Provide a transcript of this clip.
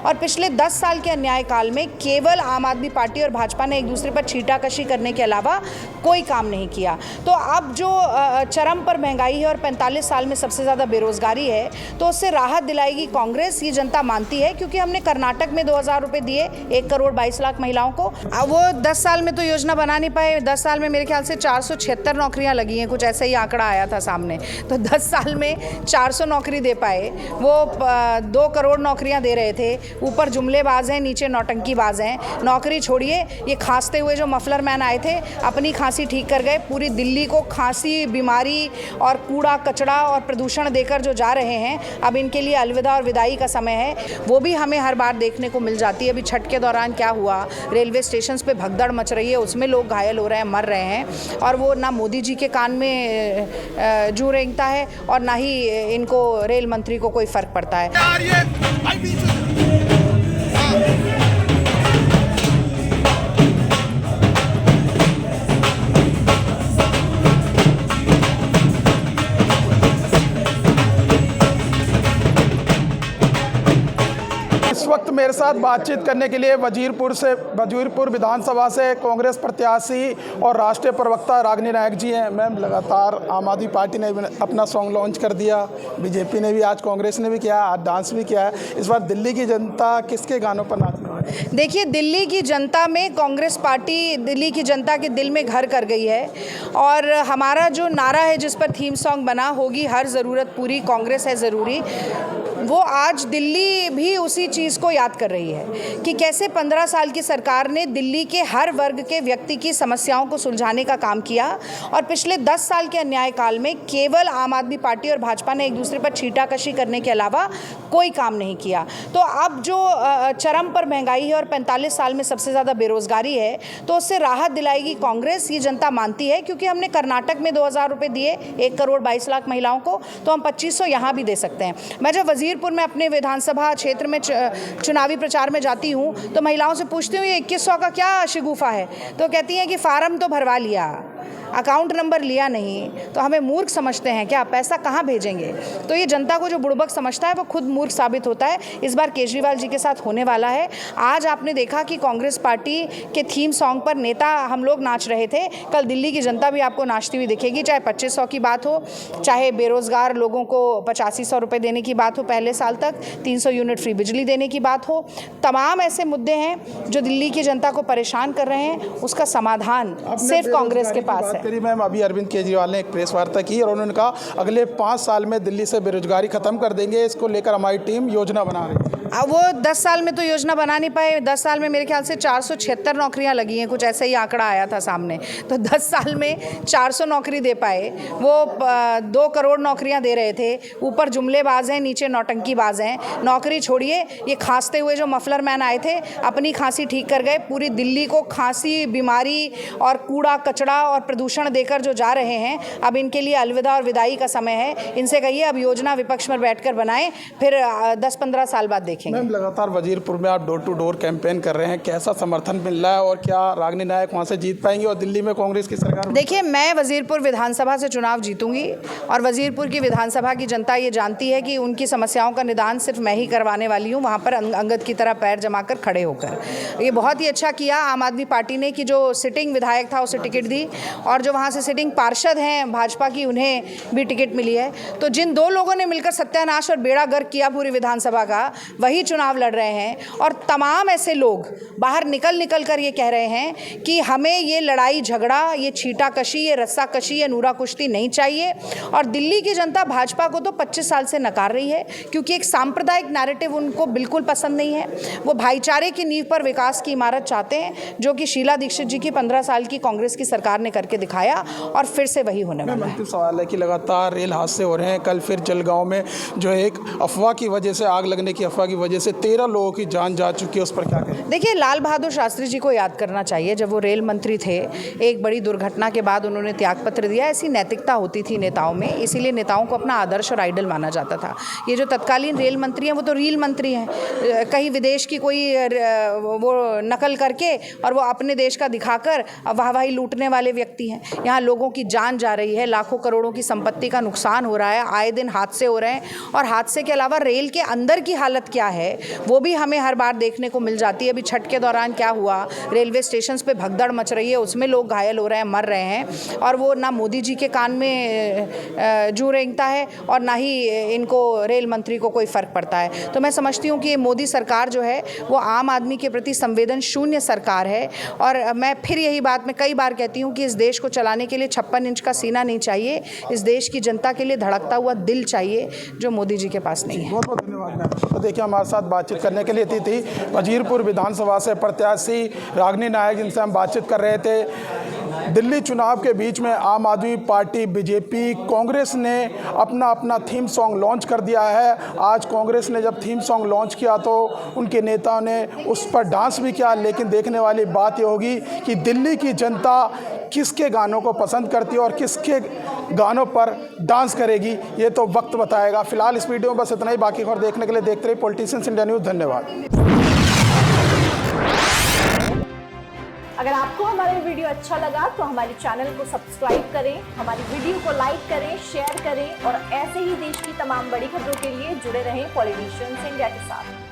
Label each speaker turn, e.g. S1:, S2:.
S1: और पिछले 10 साल के अन्याय काल में केवल आम आदमी पार्टी और भाजपा ने एक दूसरे पर छींटाकशी करने के अलावा कोई काम नहीं किया। तो अब जो चरम पर महंगाई है और 45 साल में सबसे ज़्यादा बेरोजगारी है, तो उससे राहत दिलाएगी कांग्रेस, ये जनता मानती है। क्योंकि हमने कर्नाटक में 2000 रुपये दिए 1 करोड़ 22 लाख महिलाओं को। अब वो 10 साल में तो योजना बना नहीं पाए। 10 साल में मेरे ख्याल से 476 नौकरियां लगी हैं, कुछ ऐसा ही आंकड़ा आया था सामने। तो 10 साल में 400 नौकरी दे पाए। वो 2 करोड़ नौकरियां दे रहे थे। ऊपर जुमलेबाज हैं, नीचे नौटंकीबाज हैं। नौकरी छोड़िए, ये खांसते हुए जो मफलर मैन आए थे अपनी खांसी ठीक कर गए। पूरी दिल्ली को खांसी, बीमारी और कूड़ा कचड़ा और प्रदूषण देकर जो जा रहे हैं, अब इनके लिए अलविदा और विदाई का समय है। वो भी हमें हर बार देखने को मिल जाती है। अभी छठ के दौरान क्या हुआ, रेलवे स्टेशन पे भगदड़ मच रही है, उसमें लोग घायल हो रहे हैं, मर रहे हैं। और वो ना मोदी जी के कान में जू रेंगता है और ना ही इनको रेल मंत्री को कोई फर्क पड़ता है।
S2: इस वक्त मेरे साथ बातचीत करने के लिए वजीरपुर विधानसभा से कांग्रेस प्रत्याशी और राष्ट्रीय प्रवक्ता रागिनी नायक जी हैं। मैम, लगातार आम आदमी पार्टी ने अपना सॉन्ग लॉन्च कर दिया, बीजेपी ने भी, आज कांग्रेस ने भी किया, आज डांस भी किया है। इस बार दिल्ली की जनता किसके गानों पर नाचने वाली है?
S1: देखिए, दिल्ली की जनता में कांग्रेस पार्टी दिल्ली की जनता के दिल में घर कर गई है। और हमारा जो नारा है, जिस पर थीम सॉन्ग बना, होगी हर ज़रूरत पूरी, कांग्रेस है ज़रूरी, वो आज दिल्ली भी उसी चीज़ को याद कर रही है कि कैसे 15 साल की सरकार ने दिल्ली के हर वर्ग के व्यक्ति की समस्याओं को सुलझाने का काम किया। और पिछले 10 साल के अन्याय काल में केवल आम आदमी पार्टी और भाजपा ने एक दूसरे पर छींटाकशी करने के अलावा कोई काम नहीं किया। तो अब जो चरम पर महंगाई है और 45 साल में सबसे ज़्यादा बेरोजगारी है, तो उससे राहत दिलाएगी कांग्रेस, ये जनता मानती है। क्योंकि हमने कर्नाटक में 2000 रुपये दिए 1 करोड़ 22 लाख महिलाओं को, तो हम 2500 यहाँ भी दे सकते हैं। मैं जब वजीरपुर में अपने विधानसभा क्षेत्र में चुनावी प्रचार में जाती हूँ, तो महिलाओं से पूछती हूँ ये 2100 का क्या शिगुफा है, तो कहती हैं कि फार्म तो भरवा लिया, अकाउंट नंबर लिया नहीं। तो हमें मूर्ख समझते हैं क्या? पैसा कहाँ भेजेंगे? तो ये जनता को जो बुड़बक समझता है वो खुद मूर्ख साबित होता है। इस बार केजरीवाल जी के साथ होने वाला है। आज आपने देखा कि कांग्रेस पार्टी के थीम सॉन्ग पर नेता हम लोग नाच रहे थे, कल दिल्ली की जनता भी आपको नाचती हुई दिखेगी। चाहे 2500 की बात हो, चाहे बेरोजगार लोगों को 8500 रुपये देने की बात हो पहले साल तक, 300 यूनिट फ्री बिजली देने की बात हो, तमाम ऐसे मुद्दे हैं जो दिल्ली की जनता को परेशान कर रहे हैं। उसका समाधान सिर्फ कांग्रेस के पास है।
S2: मैम, अभी अरविंद केजरीवाल ने एक प्रेस वार्ता की और उन्होंने कहा अगले 5 साल में दिल्ली से बेरोजगारी खत्म कर देंगे। इसको लेकर हमारी टीम योजना बना रही है।
S1: अब वो 10 साल में तो योजना बना नहीं पाए। 10 साल में मेरे ख्याल से 476 नौकरियां लगी हैं, कुछ ऐसा ही आंकड़ा आया था सामने। तो 10 साल में 400 नौकरी दे पाए। वो 2 करोड़ नौकरियां दे रहे थे। ऊपर जुमलेबाज हैं, नीचे नौटंकीबाज हैं। नौकरी छोड़िए, ये खांसते हुए जो मफलर मैन आए थे अपनी खांसी ठीक कर गए। पूरी दिल्ली को खांसी, बीमारी और कूड़ा कचड़ा और प्रदूषण देकर जो जा रहे हैं, अब इनके लिए अलविदा और विदाई का समय है। इनसे कहिए अब योजना विपक्ष में बैठकर बनाएं, फिर 10-15 साल बाद देखेंगे।
S2: मैम, लगातार वजीरपुर में आप डोर टू डोर कैंपेन कर रहे हैं, कैसा समर्थन मिल रहा है और क्या रागिनी नायक वहाँ से जीत पाएंगी और दिल्ली में कांग्रेस की सरकार?
S1: देखिए, मैं वजीरपुर विधानसभा से चुनाव जीतूंगी और वजीरपुर की विधानसभा की जनता ये जानती है कि उनकी समस्याओं का निदान सिर्फ मैं ही करवाने वाली हूँ, वहाँ पर अंगद की तरह पैर जमाकर खड़े होकर। ये बहुत ही अच्छा किया आम आदमी पार्टी ने कि जो सिटिंग विधायक था उसे टिकट दी, और जो वहाँ से सिटिंग पार्षद हैं भाजपा की उन्हें भी टिकट मिली है। तो जिन 2 लोगों ने मिलकर सत्यानाश और बेड़ा गर्क किया पूरी विधानसभा का, वही चुनाव लड़ रहे हैं। और तमाम ऐसे लोग बाहर निकल कर ये कह रहे हैं कि हमें ये लड़ाई झगड़ा, ये छींटाकशी, ये रस्साकशी, ये नूरा कुश्ती नहीं चाहिए। और दिल्ली की जनता भाजपा को तो 25 साल से नकार रही है, क्योंकि एक सांप्रदायिक नैरेटिव उनको बिल्कुल पसंद नहीं है। वो भाईचारे की नींव पर विकास की इमारत चाहते हैं, जो कि शीला दीक्षित जी की 15 साल की कांग्रेस की सरकार ने करके दिखाया, और फिर से वही होने वाला है।
S2: अंतिम सवाल है कि लगातार रेल हादसे हो रहे हैं। कल फिर जलगांव में जो एक अफवाह की वजह से, आग लगने की अफवाह की वजह से 13 लोगों की जान जा चुकी है, उस पर क्या कहें?
S1: देखिए, लाल बहादुर शास्त्री जी को याद करना चाहिए। जब वो रेल मंत्री थे, एक बड़ी दुर्घटना के बाद उन्होंने त्यागपत्र दिया। ऐसी नैतिकता होती थी नेताओं में, इसीलिए नेताओं को अपना आदर्श और आइडल माना जाता था। ये जो तत्कालीन रेल मंत्री हैं वो तो रील मंत्री हैं, कहीं विदेश की कोई वो नकल करके और वो अपने देश का दिखाकर वाहवाही लूटने वाले व्यक्ति हैं। है। यहाँ लोगों की जान जा रही है, लाखों करोड़ों की संपत्ति का नुकसान हो रहा है, आए दिन हादसे हो रहे हैं। और हादसे के अलावा रेल के अंदर की हालत क्या है वो भी हमें हर बार देखने को मिल जाती है। अभी छठ के दौरान क्या हुआ, रेलवे स्टेशन पे भगदड़ मच रही है, उसमें लोग घायल हो रहे हैं, मर रहे हैं, और वो ना मोदी जी के कान में जू रेंगता है और ना ही इनको रेल मंत्री को कोई फ़र्क पड़ता है। तो मैं समझती हूँ कि ये मोदी सरकार जो है वो आम आदमी के प्रति संवेदन शून्य सरकार है। और मैं फिर यही बात मैं कई बार कहती हूँ कि इस देश को चलाने के लिए 56 इंच का सीना नहीं चाहिए, इस देश की जनता के लिए धड़कता हुआ दिल चाहिए, जो मोदी जी के पास नहीं है।
S2: बहुत बहुत धन्यवाद मैम। तो देखिए हमारे साथ बातचीत करने के लिए थी वजीरपुर विधानसभा से प्रत्याशी रागिनी नायक, जिनसे हम बातचीत कर रहे थे। दिल्ली चुनाव के बीच में आम आदमी पार्टी, बीजेपी, कांग्रेस ने अपना थीम सॉन्ग लॉन्च कर दिया है। आज कांग्रेस ने जब थीम सॉन्ग लॉन्च किया तो उनके नेताओं ने उस पर डांस भी किया, लेकिन देखने वाली बात ये होगी कि दिल्ली की जनता किसके गानों को पसंद करती है और किसके गानों पर डांस करेगी, ये तो वक्त बताएगा। फिलहाल इस वीडियो में बस इतना ही। बाकी खबर देखने के लिए देखते रहिए पॉलिटिशियंस इंडिया न्यूज़। धन्यवाद।
S3: अगर आपको हमारा वीडियो अच्छा लगा तो हमारे चैनल को सब्सक्राइब करें, हमारी वीडियो को लाइक करें, शेयर करें और ऐसे ही देश की तमाम बड़ी खबरों के लिए जुड़े रहें पॉलिटिशियंस इंडिया के साथ।